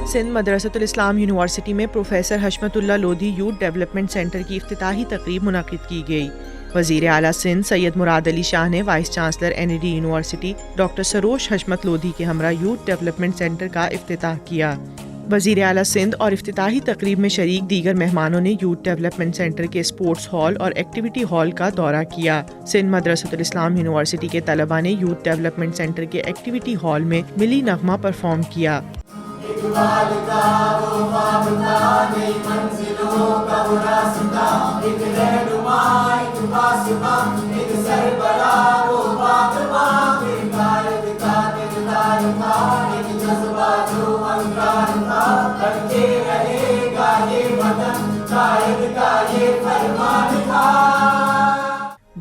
سندھ مدرسۃ الاسلام یونیورسٹی میں پروفیسر حشمت اللہ Lodhi youth development centre کی افتتاحی تقریب منعقد کی گئی۔ وزیر اعلیٰ سندھ سید مراد علی شاہ نے vice chancellor N D university doctor Sarosh Hashmat Lodhi کے ہمراہ یوتھ ڈیولپمنٹ سینٹر کا افتتاح کیا۔ وزیر اعلیٰ سندھ اور افتتاحی تقریب میں شریک دیگر مہمانوں نے یوتھ ڈیولپمنٹ سینٹر کے اسپورٹس ہال اور ایکٹیویٹی ہال کا دورہ کیا۔ سندھ مدرسۃ الاسلام یونیورسٹی کے طلباء نے یوتھ ڈیولپمنٹ سینٹر کے ایکٹیویٹی ہال میں ملی نغمہ پرفارم کیا۔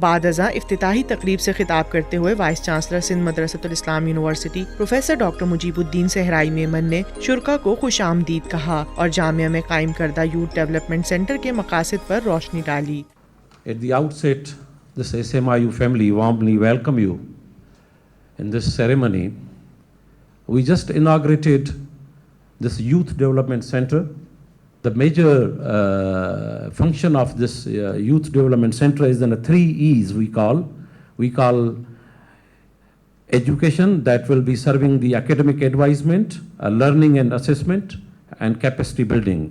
بعد ازاں افتتاحی تقریب سے خطاب کرتے ہوئے وائس چانسلر سندھ مدرسۃ الاسلام یونیورسٹی پروفیسر ڈاکٹر مجیب الدین صحرائی میمن نے شرکاء کو خوش آمدید کہا اور جامعہ میں قائم کردہ یوتھ ڈیولپمنٹ سینٹر کے مقاصد پر روشنی ڈالی۔ At the outset, this SMIU family warmly welcome you in this ceremony. We just inaugurated this youth development center. The major function of this youth development center is in the 3 E's we call. We call education, that will be serving the academic advisement, learning and assessment, and capacity building.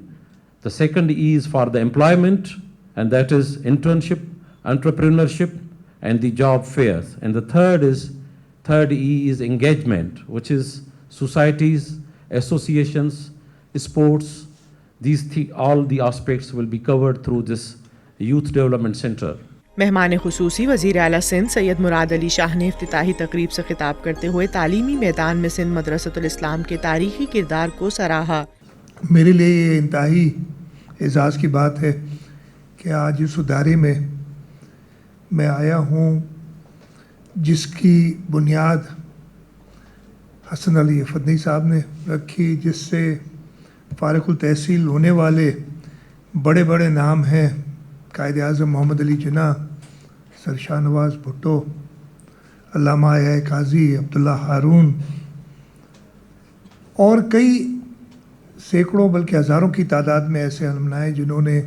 The second E is for the employment, and that is internship, entrepreneurship, and the job fairs. And the third E is engagement, which is societies, associations, sports. All the aspects will be covered through this youth development center. مہمان خصوصی وزیر اعلیٰ سندھ سید مراد علی شاہ نے افتتاحی تقریب سے خطاب کرتے ہوئے تعلیمی میدان میں سندھ مدرسۃ الاسلام کے تاریخی کردار کو سراہا۔ میرے لیے یہ انتہائی اعزاز کی بات ہے کہ آج اس ادارے میں میں آیا ہوں جس کی بنیاد حسن علی فدنی صاحب نے رکھی، جس سے فارغ التحصیل ہونے والے بڑے بڑے نام ہیں، قائد اعظم محمد علی جناح، سر شاہ نواز بھٹو، علامہ یحییٰ قاضی، عبداللہ ہارون، اور کئی سینکڑوں بلکہ ہزاروں کی تعداد میں ایسے علماء جنہوں نے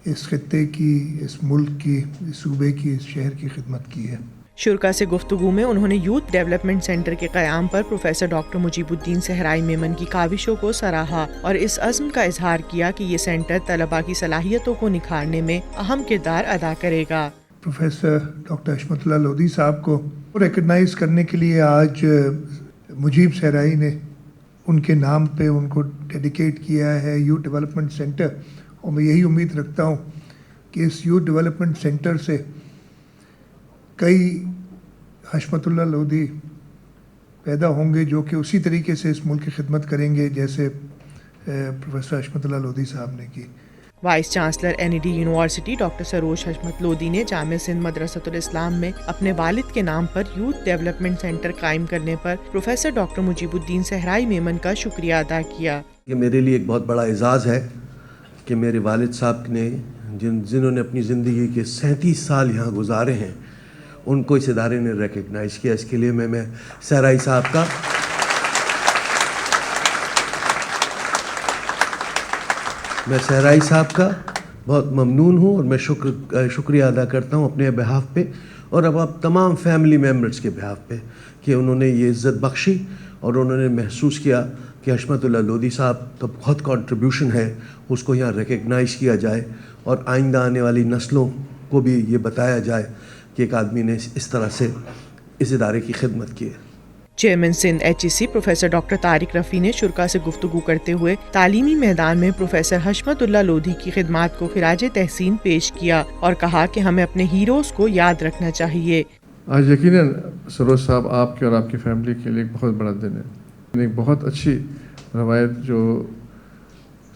اس خطے کی، اس ملک کی، اس صوبے کی، اس شہر کی خدمت کی ہے۔ شرکاء سے گفتگو میں انہوں نے یوتھ ڈیولپمنٹ سینٹر کے قیام پر پروفیسر ڈاکٹر مجیب الدین صحرائی میمن کی کاوشوں کو سراہا اور اس عزم کا اظہار کیا کہ یہ سینٹر طلباء کی صلاحیتوں کو نکھارنے میں اہم کردار ادا کرے گا۔ پروفیسر ڈاکٹر حشمت اللہ لودھی صاحب کو ریکگنائز کرنے کے لیے آج مجیب صحرائی نے ان کے نام پہ ان کو ڈیڈیکیٹ کیا ہے یوتھ ڈیولپمنٹ سینٹر، اور میں یہی امید رکھتا ہوں کہ اس یوتھ ڈیولپمنٹ سینٹر سے کئی حشمت اللہ لودھی پیدا ہوں گے جو کہ اسی طریقے سے اس ملک کی خدمت کریں گے جیسے پروفیسر حشمت اللہ لودھی صاحب نے کی۔ Vice chancellor N D university doctor Sarosh Hashmat Lodhi نے جامعہ سندھ مدرسۃ الاسلام میں اپنے والد کے نام پر یوتھ ڈیولپمنٹ سینٹر قائم کرنے پر پروفیسر ڈاکٹر مجیب الدین صحرائی میمن کا شکریہ ادا کیا۔ یہ میرے لیے ایک بہت بڑا اعزاز ہے کہ میرے والد صاحب نے جنہوں نے اپنی زندگی کے 37 سال یہاں گزارے ہیں، ان کو اس ادارے نے ریکگنائز کیا۔ اس کے لیے میں صحرائی صاحب کا بہت ممنون ہوں، اور میں شکریہ ادا کرتا ہوں اپنے بہاف پہ اور اب تمام فیملی ممبرز کے بہاف پہ کہ انہوں نے یہ عزت بخشی اور انہوں نے محسوس کیا کہ حشمت اللہ لودھی صاحب کا بہت کنٹریبیوشن ہے، اس کو یہاں ریکگنائز کیا جائے اور آئندہ آنے والی نسلوں کو بھی یہ بتایا جائے کہ ایک آدمی نے اس طرح سے اس ادارے کی خدمت کی ہے۔ Chairman Sindh HEC professor doctor Tariq Rafi نے شرکاء سے گفتگو کرتے ہوئے تعلیمی میدان میں پروفیسر حشمت اللہ لودھی کی خدمات کو خراج تحسین پیش کیا اور کہا کہ ہمیں اپنے ہیروز کو یاد رکھنا چاہیے۔ آج یقیناً سروش صاحب آپ کے اور آپ کی فیملی کے لیے ایک بہت بڑا دن ہے۔ ایک بہت اچھی روایت جو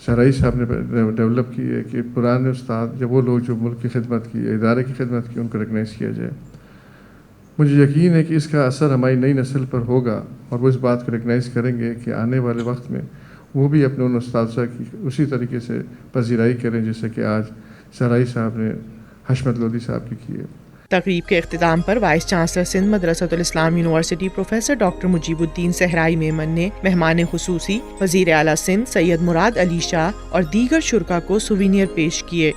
صحرائی صاحب نے ڈیولپ کی ہے کہ پرانے استاد جب وہ لوگ جو ملک کی خدمت کی، ادارے کی خدمت کی، ان کو ریکگنائز کیا جائے۔ مجھے یقین ہے کہ اس کا اثر ہماری نئی نسل پر ہوگا اور وہ اس بات کو ریکگنائز کریں گے کہ آنے والے وقت میں وہ بھی اپنے ان اساتذہ کی اسی طریقے سے پذیرائی کریں جیسے کہ آج صحرائی صاحب نے حشمت لودھی صاحب کی ہے۔ تقریب کے اختتام پر وائس چانسلر سندھ مدرسۃ الاسلام یونیورسٹی پروفیسر ڈاکٹر مجیب الدین صحرائی میمن نے مہمان خصوصی وزیر اعلیٰ سندھ سید مراد علی شاہ اور دیگر شرکاء کو سووینیر پیش کیے۔